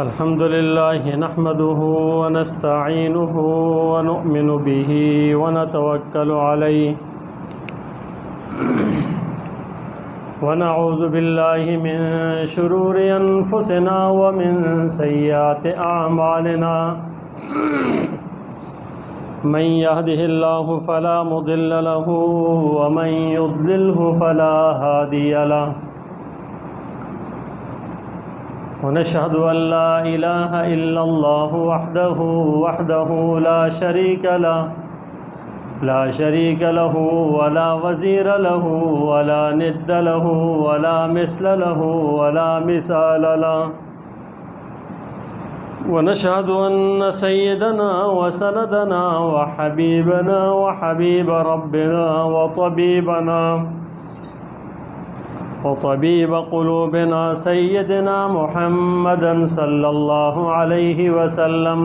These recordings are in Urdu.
الحمد لله نحمده ونستعينه ونؤمن به ونتوكل عليه ونعوذ بالله من شرور أنفسنا ومن سيئات أعمالنا من يهده الله فلا مضل له ومن يضلله فلا هادي له ونشهد أن لا إله إلا الله وحده لا شريك له ولا وزير له ولا ند له ولا مثل له ولا مثال له ونشهد أن سيدنا وسندنا وحبيبنا وحبيب ربنا وطبيب قلوبنا سيدنا محمدا صلى الله عليه وسلم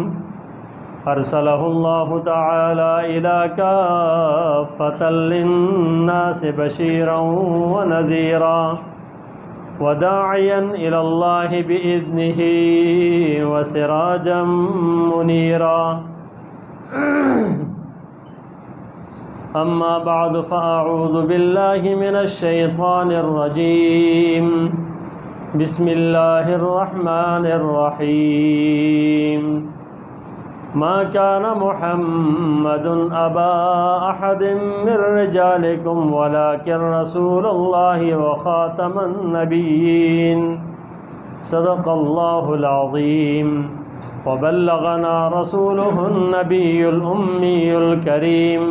أرسله الله تعالى إلى كافة للناس بشيرا ونذيرا وداعيا إلى الله بإذنه وسراجا منيرا أما بعد فأعوذ بالله من الشيطان الرجيم بسم الله الرحمن الرحيم ما كان محمد أبا أحد من رجالكم ولكن رسول الله وخاتم النبيين صدق الله العظيم وبلغنا رسوله النبي الأمي الكريم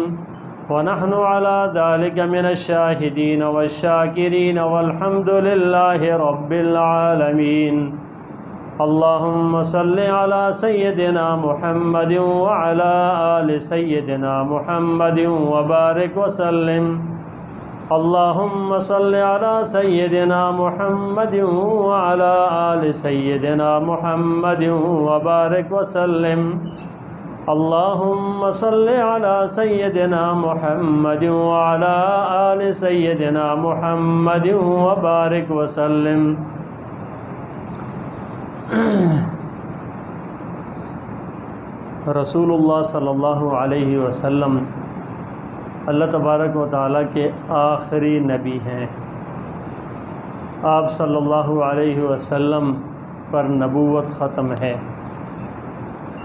ونحن على ذلك من الشاهدين والشاكرين والحمد لله رب العالمين اللهم صل على سيدنا محمد وعلى آل سيدنا محمد وبارك وسلم اللهم صل على سيدنا محمد وعلى آل سيدنا محمد وبارك وسلم اللهم صل على سيدنا محمد وعلى آل سيدنا محمد وبارك وسلم رسول اللہ صلی اللہ علیہ وسلم اللہ تبارک و تعالیٰ کے آخری نبی ہیں۔ آپ صلی اللہ علیہ وسلم پر نبوت ختم ہے۔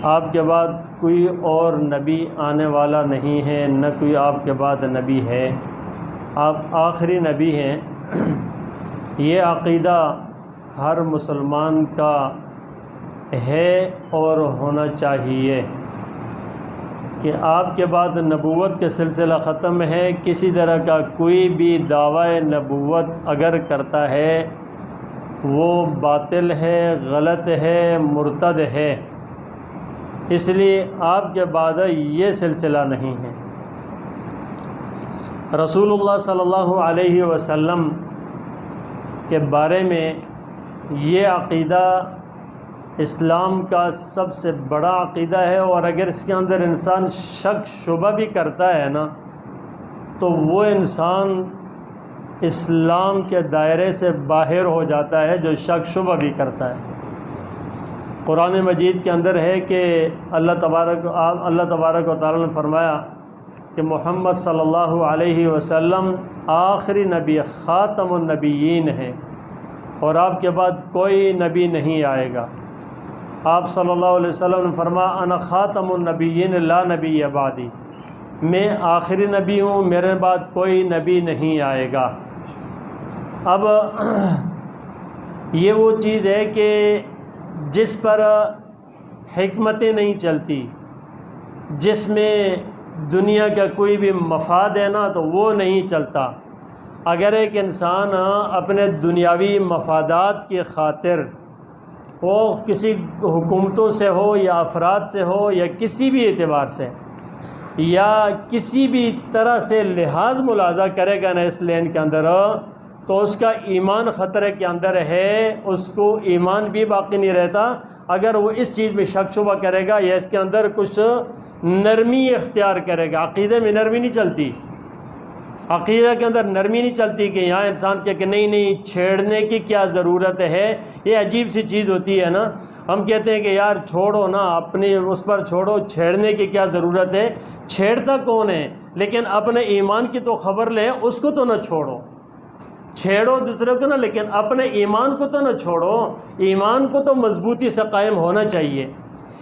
آپ کے بعد کوئی اور نبی آنے والا نہیں ہے، نہ کوئی آپ کے بعد نبی ہے، آپ آخری نبی ہیں۔ یہ عقیدہ ہر مسلمان کا ہے اور ہونا چاہیے کہ آپ کے بعد نبوت کا سلسلہ ختم ہے۔ کسی طرح کا کوئی بھی دعوی نبوت اگر کرتا ہے وہ باطل ہے، غلط ہے، مرتد ہے۔ اس لیے آپ کے بعد یہ سلسلہ نہیں ہے۔ رسول اللہ صلی اللہ علیہ وسلم کے بارے میں یہ عقیدہ اسلام کا سب سے بڑا عقیدہ ہے، اور اگر اس کے اندر انسان شک شبہ بھی کرتا ہے نا تو وہ انسان اسلام کے دائرے سے باہر ہو جاتا ہے، جو شک شبہ بھی کرتا ہے۔ قرآن مجید کے اندر ہے کہ اللہ تبارک و تعالیٰ نے فرمایا کہ محمد صلی اللہ علیہ وسلم آخری نبی خاتم النبیین ہیں، اور آپ کے بعد کوئی نبی نہیں آئے گا۔ آپ صلی اللہ علیہ وسلم نے فرمایا انا خاتم النبیین لا نبی بعدی، میں آخری نبی ہوں، میرے بعد کوئی نبی نہیں آئے گا۔ اب یہ وہ چیز ہے کہ جس پر حکمتیں نہیں چلتی، جس میں دنیا کا کوئی بھی مفاد ہے نا تو وہ نہیں چلتا۔ اگر ایک انسان اپنے دنیاوی مفادات کی خاطر وہ کسی حکومتوں سے ہو یا افراد سے ہو یا کسی بھی اعتبار سے یا کسی بھی طرح سے لحاظ ملاحظہ کرے گا نا اس لین کے اندر، تو اس کا ایمان خطرے کے اندر ہے، اس کو ایمان بھی باقی نہیں رہتا۔ اگر وہ اس چیز میں شک شبہ کرے گا یا اس کے اندر کچھ نرمی اختیار کرے گا، عقیدے میں نرمی نہیں چلتی، عقیدہ کے اندر نرمی نہیں چلتی کہ یہاں انسان کہ نہیں چھیڑنے کی کیا ضرورت ہے. یہ عجیب سی چیز ہوتی ہے نا. ہم کہتے ہیں کہ یار چھوڑو نا، اپنی اس پر چھوڑو، چھیڑنے کی کیا ضرورت ہے. چھیڑتا کون ہے؟ لیکن اپنے ایمان کی تو خبر لے، اس کو تو نہ چھوڑو. چھیڑو دوسرے کو نا، لیکن اپنے ایمان کو تو نہ چھوڑو. ایمان کو تو مضبوطی سے قائم ہونا چاہیے.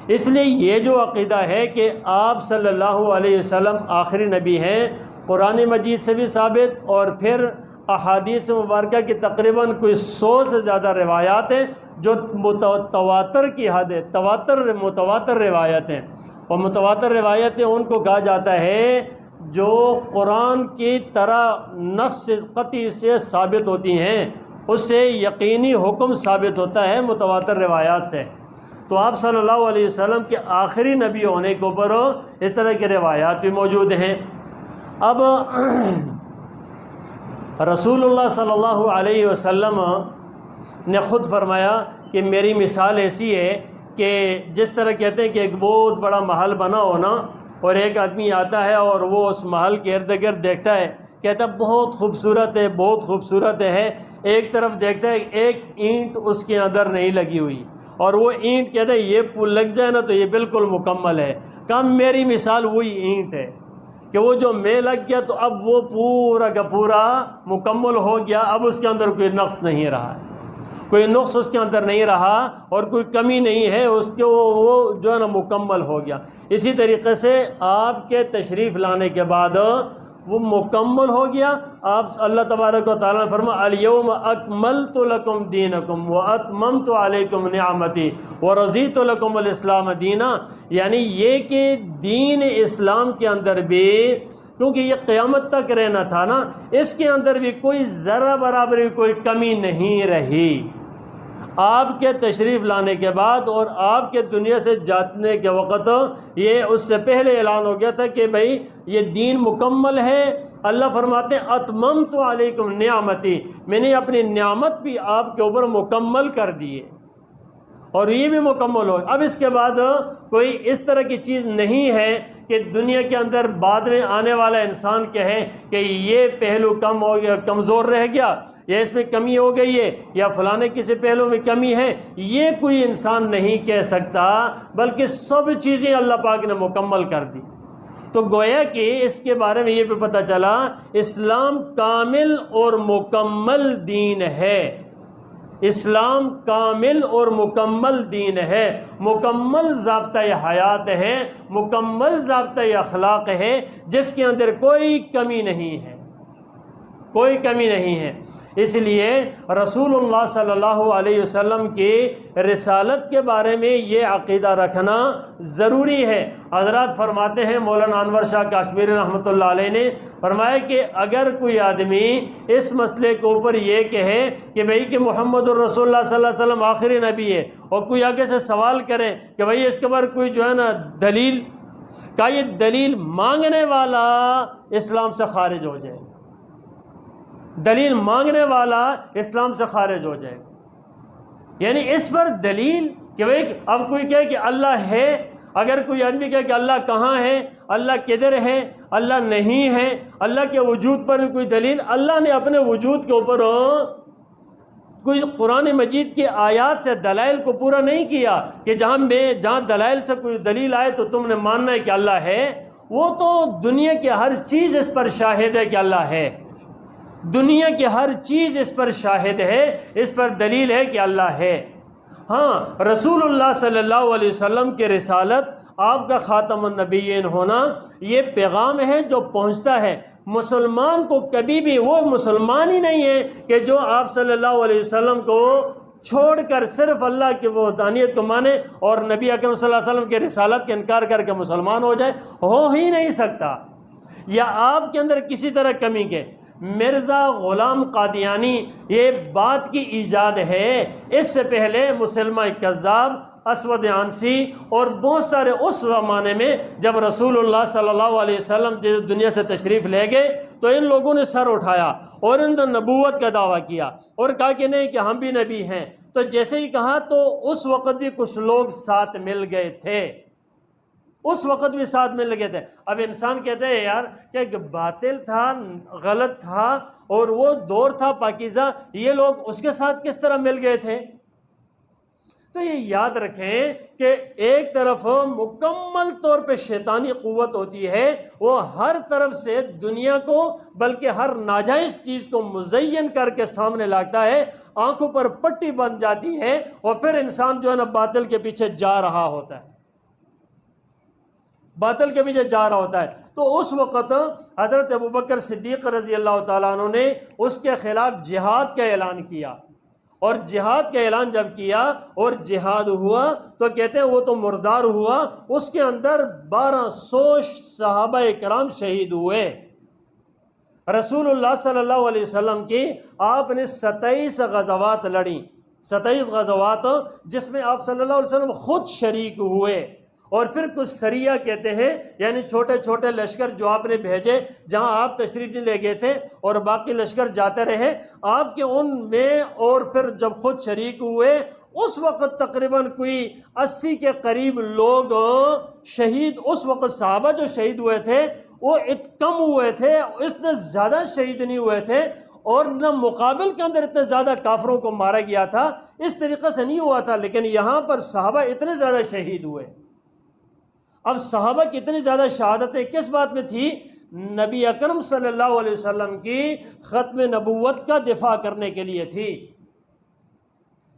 اس لیے یہ جو عقیدہ ہے کہ آپ صلی اللہ علیہ وسلم آخری نبی ہیں، قرآن مجید سے بھی ثابت، اور پھر احادیث مبارکہ کی تقریباً کوئی 100 سے زیادہ روایات ہیں جو تواتر کی حد ہے. متواتر روایت ہیں. اور متواتر روایتیں ان کو کہا جاتا ہے جو قرآن کی طرح نص قطعی سے ثابت ہوتی ہیں، اس سے یقینی حکم ثابت ہوتا ہے متواتر روایات سے. تو آپ صلی اللہ علیہ وسلم کے آخری نبی ہونے کے اوپر اس طرح کی روایات بھی موجود ہیں. اب رسول اللہ صلی اللہ علیہ وسلم نے خود فرمایا کہ میری مثال ایسی ہے کہ جس طرح کہتے ہیں کہ ایک بہت بڑا محل بنا ہونا، اور ایک آدمی آتا ہے اور وہ اس محل کے ارد گرد دیکھتا ہے، کہتا ہے بہت خوبصورت ہے، بہت خوبصورت ہے. ایک طرف دیکھتا ہے ایک اینٹ اس کے اندر نہیں لگی ہوئی، اور وہ اینٹ کہتا ہے یہ پل لگ جائے نا تو یہ بالکل مکمل ہے. کم میری مثال وہی اینٹ ہے کہ وہ جو میں لگ گیا تو اب وہ پورا کا پورا مکمل ہو گیا. اب اس کے اندر کوئی نقص نہیں رہا، کوئی نقص اس کے اندر نہیں رہا، اور کوئی کمی نہیں ہے اس کے. وہ جو ہے نا مکمل ہو گیا. اسی طریقے سے آپ کے تشریف لانے کے بعد وہ مکمل ہو گیا. آپ اللہ تبارک و تعالیٰ نے فرمایا الیوم اکملت لکم دینکم واتممت علیکم نعمتی ورضیت لکم الاسلام دینا. یعنی یہ کہ دین اسلام کے اندر بھی، کیونکہ یہ قیامت تک رہنا تھا نا، اس کے اندر بھی کوئی ذرہ برابر بھی کوئی کمی نہیں رہی. آپ کے تشریف لانے کے بعد اور آپ کے دنیا سے جانے کے وقت یہ اس سے پہلے اعلان ہو گیا تھا کہ بھائی یہ دین مکمل ہے. اللہ فرماتے ہیں اتممت علیکم نعمتی، میں نے اپنی نعمت بھی آپ کے اوپر مکمل کر دی ہے، اور یہ بھی مکمل ہو. اب اس کے بعد کوئی اس طرح کی چیز نہیں ہے کہ دنیا کے اندر بعد میں آنے والا انسان کہے کہ یہ پہلو کم ہو گیا، کمزور رہ گیا، یا اس میں کمی ہو گئی ہے، یا فلانے کسی پہلو میں کمی ہے. یہ کوئی انسان نہیں کہہ سکتا، بلکہ سب چیزیں اللہ پاک نے مکمل کر دی. تو گویا کہ اس کے بارے میں یہ بھی پتہ چلا اسلام کامل اور مکمل دین ہے. اسلام کامل اور مکمل دین ہے، مکمل ضابطۂ حیات ہے، مکمل ضابطۂ اخلاق ہے، جس کے اندر کوئی کمی نہیں ہے، کوئی کمی نہیں ہے. اس لیے رسول اللہ صلی اللہ علیہ وسلم کی رسالت کے بارے میں یہ عقیدہ رکھنا ضروری ہے. حضرات فرماتے ہیں، مولانا انور شاہ کاشمیری رحمۃ اللہ علیہ نے فرمایا کہ اگر کوئی آدمی اس مسئلے کے اوپر یہ کہے کہ بھئی کہ محمد الرسول اللہ صلی اللہ علیہ وسلم آخری نبی ہے، اور کوئی آگے سے سوال کرے کہ بھئی اس کے اوپر کوئی جو ہے نا دلیل، کا یہ دلیل مانگنے والا اسلام سے خارج ہو جائے، دلیل مانگنے والا اسلام سے خارج ہو جائے. یعنی اس پر دلیل کہ بھئی اب کوئی کہے کہ اللہ ہے، اگر کوئی آدمی کہے کہ اللہ کہاں ہے، اللہ کدھر ہے، اللہ نہیں ہے، اللہ کے وجود پر بھی کوئی دلیل. اللہ نے اپنے وجود کے اوپر کوئی قرآن مجید کی آیات سے دلائل کو پورا نہیں کیا کہ جہاں دلائل سے کوئی دلیل آئے تو تم نے ماننا ہے کہ اللہ ہے. وہ تو دنیا کی ہر چیز اس پر شاہد ہے کہ اللہ ہے، دنیا کی ہر چیز اس پر شاہد ہے، اس پر دلیل ہے کہ اللہ ہے. ہاں، رسول اللہ صلی اللہ علیہ وسلم کی رسالت، آپ کا خاتم النبیین ہونا، یہ پیغام ہے جو پہنچتا ہے. مسلمان کو کبھی بھی، وہ مسلمان ہی نہیں ہے کہ جو آپ صلی اللہ علیہ وسلم کو چھوڑ کر صرف اللہ کی وحدانیت کو مانے اور نبی اکرم صلی اللہ علیہ وسلم کی رسالت کا انکار کر کے مسلمان ہو جائے. ہو ہی نہیں سکتا. یا آپ کے اندر کسی طرح کمی کے. مرزا غلام قادیانی یہ بات کی ایجاد ہے. اس سے پہلے مسلمہ کذاب، اسود عنسی اور بہت سارے اس زمانے میں جب رسول اللہ صلی اللہ علیہ وسلم دنیا سے تشریف لے گئے تو ان لوگوں نے سر اٹھایا اور ان نبوت کا دعویٰ کیا اور کہا کہ نہیں کہ ہم بھی نبی ہیں. تو جیسے ہی کہا تو اس وقت بھی کچھ لوگ ساتھ مل گئے تھے، اس وقت بھی ساتھ میں لگے تھے۔ اب انسان کہتے ہیں یار کہ باطل تھا، غلط تھا، اور وہ دور تھا پاکیزہ، یہ لوگ اس کے ساتھ کس طرح مل گئے تھے؟ تو یہ یاد رکھیں کہ ایک طرف مکمل طور پہ شیطانی قوت ہوتی ہے، وہ ہر طرف سے دنیا کو بلکہ ہر ناجائز چیز کو مزین کر کے سامنے لاتا ہے، آنکھوں پر پٹی بن جاتی ہے، اور پھر انسان جو ہے نا باطل کے پیچھے جا رہا ہوتا ہے، باطل کے پیچھے جا رہا ہوتا ہے۔ تو اس وقت حضرت ابوبکر صدیق رضی اللہ تعالیٰ عنہ نے اس کے خلاف جہاد کا اعلان کیا، اور جہاد کا اعلان جب کیا اور جہاد ہوا تو کہتے ہیں وہ تو مردار ہوا، اس کے اندر 1200 صحابہ کرام شہید ہوئے۔ رسول اللہ صلی اللہ علیہ وسلم کی آپ نے 27 غزوات لڑیں، 27 غزوات جس میں آپ صلی اللہ علیہ وسلم خود شریک ہوئے، اور پھر کچھ سریہ کہتے ہیں، یعنی چھوٹے چھوٹے لشکر جو آپ نے بھیجے جہاں آپ تشریف نہیں لے گئے تھے، اور باقی لشکر جاتے رہے آپ کے ان میں، اور پھر جب خود شریک ہوئے اس وقت تقریباً کوئی 80 کے قریب لوگ شہید، اس وقت صحابہ جو شہید ہوئے تھے وہ کم ہوئے تھے، اتنے زیادہ شہید نہیں ہوئے تھے، اور نہ مقابل کے اندر اتنے زیادہ کافروں کو مارا گیا تھا، اس طریقے سے نہیں ہوا تھا، لیکن یہاں پر صحابہ اتنے زیادہ شہید ہوئے۔ اب صحابہ کی اتنی زیادہ شہادتیں کس بات میں تھی؟ نبی اکرم صلی اللہ علیہ وسلم کی ختم نبوت کا دفاع کرنے کے لیے تھی۔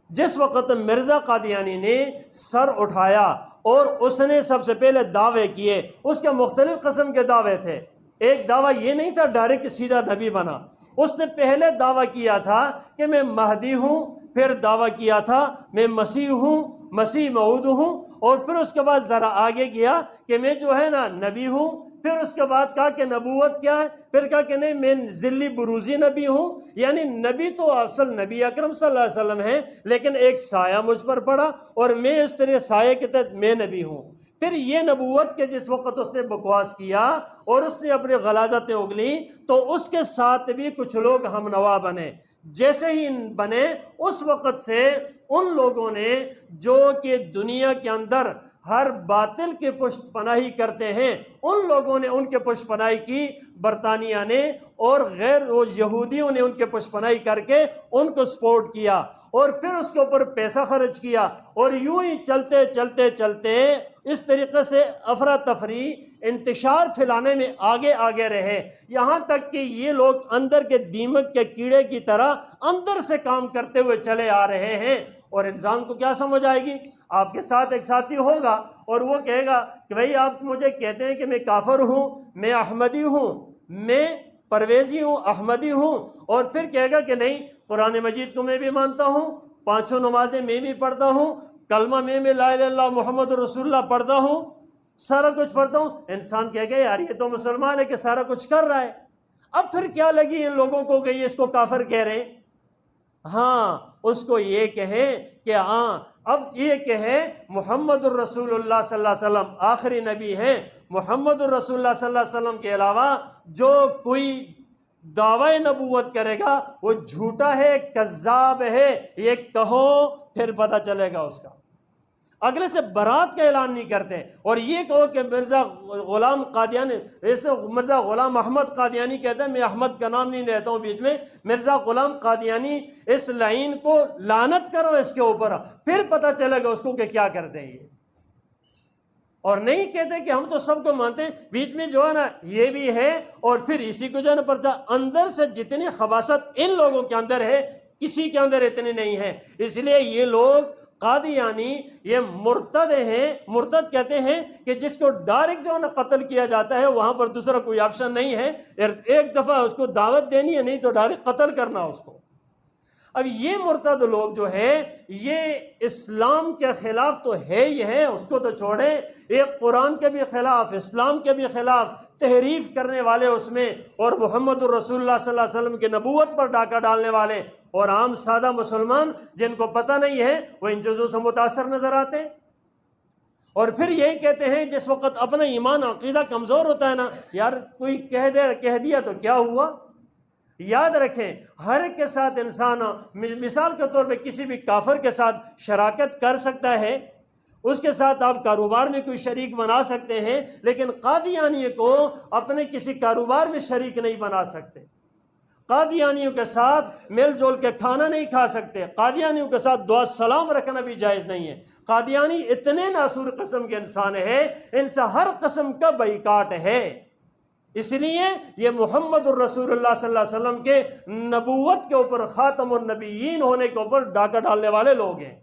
جس وقت مرزا قادیانی نے سر اٹھایا اور اس نے سب سے پہلے دعوے کیے، اس کے مختلف قسم کے دعوے تھے، ایک دعویٰ یہ نہیں تھا ڈائریکٹ سیدھا نبی بنا، اس نے پہلے دعویٰ کیا تھا کہ میں مہدی ہوں، پھر دعویٰ کیا تھا میں مسیح ہوں، مسیح موعود ہوں، اور پھر اس کے بعد ذرا آگے گیا کہ میں جو ہے نا نبی ہوں، پھر اس کے بعد کہا کہ نبوت کیا ہے، پھر کہا کہ نہیں میں ذلی بروزی نبی ہوں، یعنی نبی تو اصل نبی اکرم صلی اللہ علیہ وسلم ہے، لیکن ایک سایہ مجھ پر پڑا اور میں اس طرح سایہ کے تحت میں نبی ہوں۔ پھر یہ نبوت کے جس وقت اس نے بکواس کیا اور اس نے اپنی غلاظتیں اگلی تو اس کے ساتھ بھی کچھ لوگ ہم نوا بنے، جیسے ہی بنے اس وقت سے ان لوگوں نے جو کہ دنیا کے اندر ہر باطل کے پشت پناہی کرتے ہیں، ان لوگوں نے ان کے پشت پناہی کی، برطانیہ نے اور غیر یہودیوں نے ان کے پشت پناہی کر کے ان کو سپورٹ کیا، اور پھر اس کے اوپر پیسہ خرچ کیا، اور یوں ہی چلتے چلتے چلتے اس طریقے سے افراتفری انتشار پھیلانے میں آگے آگے رہے، یہاں تک کہ یہ لوگ اندر کے دیمک کے کیڑے کی طرح اندر سے کام کرتے ہوئے چلے آ رہے ہیں۔ اور انسان کو کیا سمجھ آئے گی؟ آپ کے ساتھ ایک ساتھی ہوگا اور وہ کہے گا کہ بھئی آپ مجھے کہتے ہیں کہ میں کافر ہوں، میں احمدی ہوں، میں پرویزی ہوں، احمدی ہوں، اور پھر کہے گا کہ نہیں قرآن مجید کو میں بھی مانتا ہوں، پانچوں نمازیں میں بھی پڑھتا ہوں، کلمہ میں لا الہ الا اللہ محمد رسول اللہ پڑھتا ہوں، سارا کچھ پڑھتا ہوں۔ انسان کہے گا یار یہ تو مسلمان ہے کہ سارا کچھ کر رہا ہے، اب پھر کیا لگی ان لوگوں کو کہ یہ اس کو کافر کہہ رہے ہیں؟ ہاں اس کو یہ کہیں کہ ہاں اب یہ کہیں محمد الرسول اللہ صلی اللہ علیہ وسلم آخری نبی ہیں، محمد الرسول اللہ صلی اللہ علیہ وسلم کے علاوہ جو کوئی دعوی نبوت کرے گا وہ جھوٹا ہے، کذاب ہے، یہ کہو پھر پتہ چلے گا اس کا۔ اگلے سے برات کا اعلان نہیں کرتے، اور یہ کہو کہ مرزا غلام قادیانی، ایسے مرزا غلام احمد قادیانی کہتے ہیں، میں احمد کا نام نہیں لیتا ہوں بیچ میں، مرزا غلام قادیانی، اس لائن کو لعنت کرو اس کے اوپر، پھر پتہ چلے گا اس کو کہ کیا کرتے ہیں یہ۔ اور نہیں کہتے کہ ہم تو سب کو مانتے ہیں، بیچ میں جو ہے نا یہ بھی ہے، اور پھر اسی کو جو ہے نا پرچا اندر سے جتنی خباثت ان لوگوں کے اندر ہے کسی کے اندر اتنی نہیں ہے۔ اس لیے یہ لوگ قادیانی یہ مرتد ہیں، مرتد کہتے ہیں کہ جس کو ڈائریکٹ جو ہے نا قتل کیا جاتا ہے، وہاں پر دوسرا کوئی آپشن نہیں ہے، ایک دفعہ اس کو دعوت دینی ہے، نہیں تو ڈائریکٹ قتل کرنا اس کو۔ اب یہ مرتد لوگ جو ہے یہ اسلام کے خلاف تو ہے ہی ہے، اس کو تو چھوڑیں، ایک قرآن کے بھی خلاف، اسلام کے بھی خلاف تحریف کرنے والے اس میں، اور محمد الرسول اللہ صلی اللہ علیہ وسلم کی نبوت پر ڈاکہ ڈالنے والے، اور عام سادہ مسلمان جن کو پتہ نہیں ہے وہ ان چیزوں سے متاثر نظر آتے ہیں۔ اور پھر یہی کہتے ہیں جس وقت اپنا ایمان عقیدہ کمزور ہوتا ہے نا، یار کوئی کہہ دیا تو کیا ہوا؟ یاد رکھیں ہر ایک کے ساتھ انسان مثال کے طور پہ کسی بھی کافر کے ساتھ شراکت کر سکتا ہے، اس کے ساتھ آپ کاروبار میں کوئی شریک بنا سکتے ہیں، لیکن قادیانی کو اپنے کسی کاروبار میں شریک نہیں بنا سکتے، قادیانیوں کے ساتھ مل جل کے کھانا نہیں کھا سکتے، قادیانیوں کے ساتھ دعا سلام رکھنا بھی جائز نہیں ہے۔ قادیانی اتنے ناسور قسم کے انسان ہے، ان سے ہر قسم کا بائیکاٹ ہے۔ اس لیے یہ محمد الرسول اللہ صلی اللہ علیہ وسلم کے نبوت کے اوپر، خاتم النبیین ہونے کے اوپر ڈاکہ ڈالنے والے لوگ ہیں،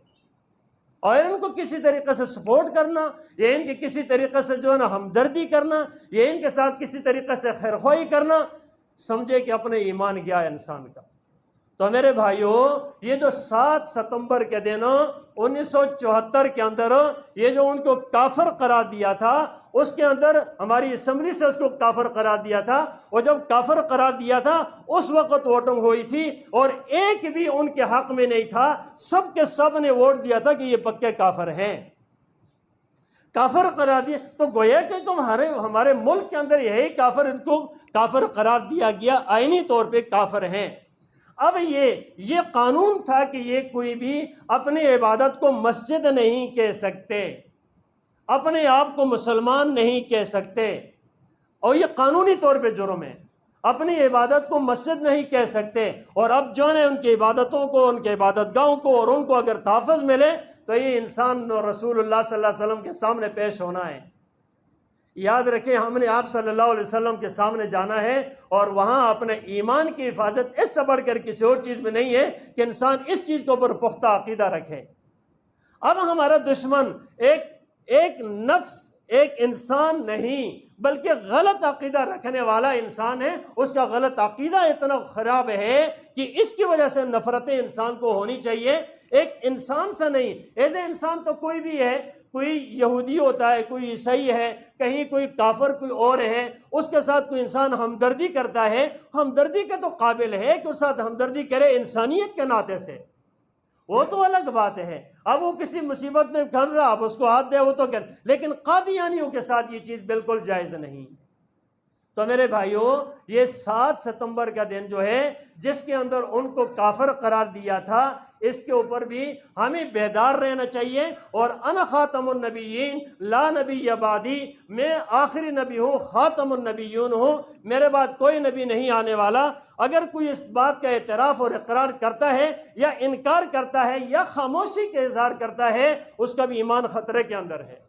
اور ان کو کسی طریقے سے سپورٹ کرنا، یا ان کے کسی طریقے سے جو ہے نا ہمدردی کرنا، یا ان کے ساتھ کسی طریقے سے خیرخواہی کرنا، سمجھے کہ اپنے ایمان گیا ہے انسان کا۔ تو میرے بھائیو، یہ جو 7 ستمبر کے دن 1974 کے اندر یہ جو ان کو کافر قرار دیا تھا، اس کے اندر ہماری اسمبلی سے اس کو کافر قرار دیا تھا، اور جب کافر قرار دیا تھا اس وقت ووٹنگ ہوئی تھی، اور ایک بھی ان کے حق میں نہیں تھا، سب کے سب نے ووٹ دیا تھا کہ یہ پکے کافر ہیں۔ کافر قرار دیا تو گویا کہ ہمارے ملک کے اندر یہی کافر، ان کو کافر قرار دیا گیا، آئینی طور پہ کافر ہیں۔ اب یہ قانون تھا کہ یہ کوئی بھی اپنی عبادت کو مسجد نہیں کہہ سکتے، اپنے آپ کو مسلمان نہیں کہہ سکتے، اور یہ قانونی طور پہ جرم ہے، اپنی عبادت کو مسجد نہیں کہہ سکتے۔ اور اب جو ہے ان کی عبادتوں کو، ان کے عبادت گاہوں کو، اور ان کو اگر تحفظ ملے تو یہ انسان رسول اللہ صلی اللہ علیہ وسلم کے سامنے پیش ہونا ہے۔ یاد رکھیں، ہم نے آپ صلی اللہ علیہ وسلم کے سامنے جانا ہے، اور وہاں اپنے ایمان کی حفاظت اس سے بڑھ کر کسی اور چیز میں نہیں ہے کہ انسان اس چیز کے اوپر پختہ عقیدہ رکھے۔ اب ہمارا دشمن ایک نفس، ایک انسان نہیں، بلکہ غلط عقیدہ رکھنے والا انسان ہے۔ اس کا غلط عقیدہ اتنا خراب ہے کہ اس کی وجہ سے نفرتیں انسان کو ہونی چاہیے، ایک انسان سے نہیں۔ ایسے انسان تو کوئی بھی ہے، کوئی یہودی ہوتا ہے، کوئی عیسائی ہے، کہیں کوئی کافر کوئی اور ہے، اس کے ساتھ کوئی انسان ہمدردی کرتا ہے، ہمدردی کے تو قابل ہے کہ اس ساتھ ہمدردی کرے انسانیت کے ناطے سے، وہ تو الگ بات ہے۔ اب وہ کسی مصیبت میں پھنس رہا، اب اس کو ہاتھ دے وہ تو کر، لیکن قادیانیوں کے ساتھ یہ چیز بالکل جائز نہیں۔ تو میرے بھائیو، یہ 7 ستمبر کا دن جو ہے، جس کے اندر ان کو کافر قرار دیا تھا، اس کے اوپر بھی ہمیں بیدار رہنا چاہیے۔ اور انا خاتم النبیین لا نبی بعدی، میں آخری نبی ہوں، خاتم النبیون ہوں، میرے بعد کوئی نبی نہیں آنے والا۔ اگر کوئی اس بات کا اعتراف اور اقرار کرتا ہے، یا انکار کرتا ہے، یا خاموشی کا اظہار کرتا ہے، اس کا بھی ایمان خطرے کے اندر ہے۔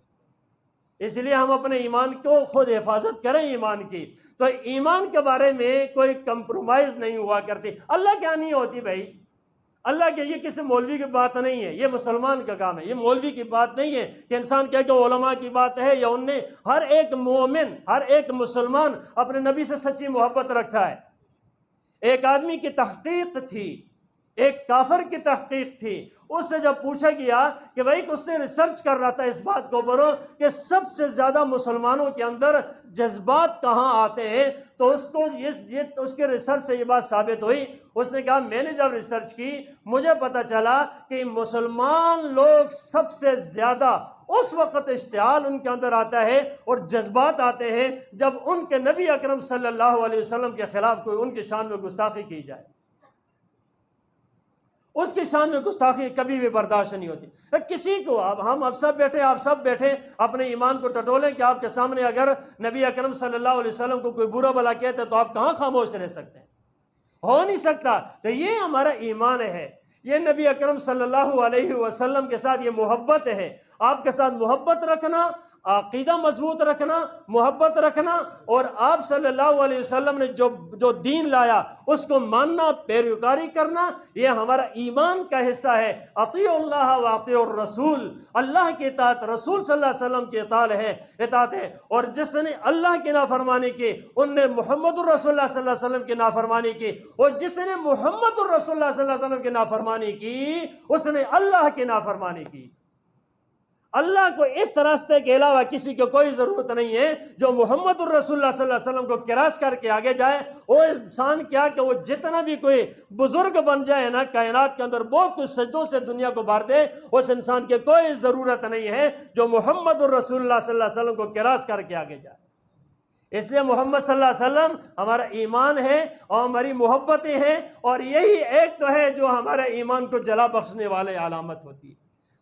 اس لیے ہم اپنے ایمان کو خود حفاظت کریں ایمان کی۔ تو ایمان کے بارے میں کوئی کمپرومائز نہیں ہوا کرتی۔ اللہ کیا نہیں ہوتی بھائی، اللہ کے، یہ کسی مولوی کی بات نہیں ہے، یہ مسلمان کا کام ہے، یہ مولوی کی بات نہیں ہے کہ انسان کہے کہ علماء کی بات ہے، یا ان نے، ہر ایک مومن، ہر ایک مسلمان اپنے نبی سے سچی محبت رکھتا ہے۔ ایک آدمی کی تحقیق تھی، ایک کافر کی تحقیق تھی، اس سے جب پوچھا گیا کہ بھائی، اس نے ریسرچ کر رہا تھا اس بات کو اوپر کہ سب سے زیادہ مسلمانوں کے اندر جذبات کہاں آتے ہیں، تو اس کو اس کے ریسرچ سے یہ بات ثابت ہوئی۔ اس نے کہا، میں نے جب ریسرچ کی، مجھے پتا چلا کہ مسلمان لوگ سب سے زیادہ اس وقت اشتعال ان کے اندر آتا ہے اور جذبات آتے ہیں جب ان کے نبی اکرم صلی اللہ علیہ وسلم کے خلاف کوئی ان کی شان میں گستاخی کی جائے۔ اس کی شان میں گستاخی کبھی بھی برداشت نہیں ہوتی۔ کسی کو، اب سب بیٹھے، آپ سب بیٹھے اپنے ایمان کو ٹٹولیں کہ آپ کے سامنے اگر نبی اکرم صلی اللہ علیہ وسلم کو کوئی برا بلا کہتے تو آپ کہاں خاموش رہ سکتے ہیں؟ ہو نہیں سکتا۔ تو یہ ہمارا ایمان ہے، یہ نبی اکرم صلی اللہ علیہ وسلم کے ساتھ یہ محبت ہے۔ آپ کے ساتھ محبت رکھنا، عقیدہ مضبوط رکھنا، محبت رکھنا، اور آپ صلی اللہ علیہ وسلم نے جو دین لایا اس کو ماننا، پیروکاری کرنا، یہ ہمارا ایمان کا حصہ ہے۔ اطیعوا اللہ واطیعوا الرسول، اللہ کی اطاعت، رسول صلی اللہ علیہ وسلم کی اطاعت ہے۔ اور جس نے اللہ کی نافرمانی کی، ان نے محمد الرسول اللہ صلی اللہ علیہ وسلم کی نافرمانی کی، اور جس نے محمد الرسول اللہ صلی اللہ علیہ وسلم کی نافرمانی کی، اس نے اللہ کی نافرمانی کی۔ اللہ کو اس راستے کے علاوہ کسی کو کوئی ضرورت نہیں ہے جو محمد الرسول اللہ صلی اللہ علیہ وسلم کو کراس کر کے آگے جائے۔ وہ انسان کیا کہ وہ جتنا بھی کوئی بزرگ بن جائے نا کائنات کے اندر، بہت کچھ سجدوں سے دنیا کو بھر دے، اس انسان کی کوئی ضرورت نہیں ہے جو محمد الرسول اللہ صلی اللہ علیہ وسلم کو کراس کر کے آگے جائے۔ اس لیے محمد صلی اللہ علیہ وسلم ہمارا ایمان ہے اور ہماری محبتیں ہیں، اور یہی ایک تو ہے جو ہمارے ایمان کو جلا بخشنے والے علامت ہوتی ہے۔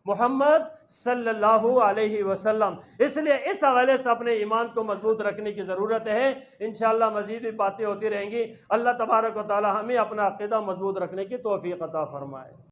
محمد صلی اللہ علیہ وسلم۔ اس لیے اس حوالے سے اپنے ایمان کو مضبوط رکھنے کی ضرورت ہے۔ انشاءاللہ مزید بھی باتیں ہوتی رہیں گی۔ اللہ تبارک و تعالی ہمیں اپنا عقیدہ مضبوط رکھنے کی توفیق عطا فرمائے۔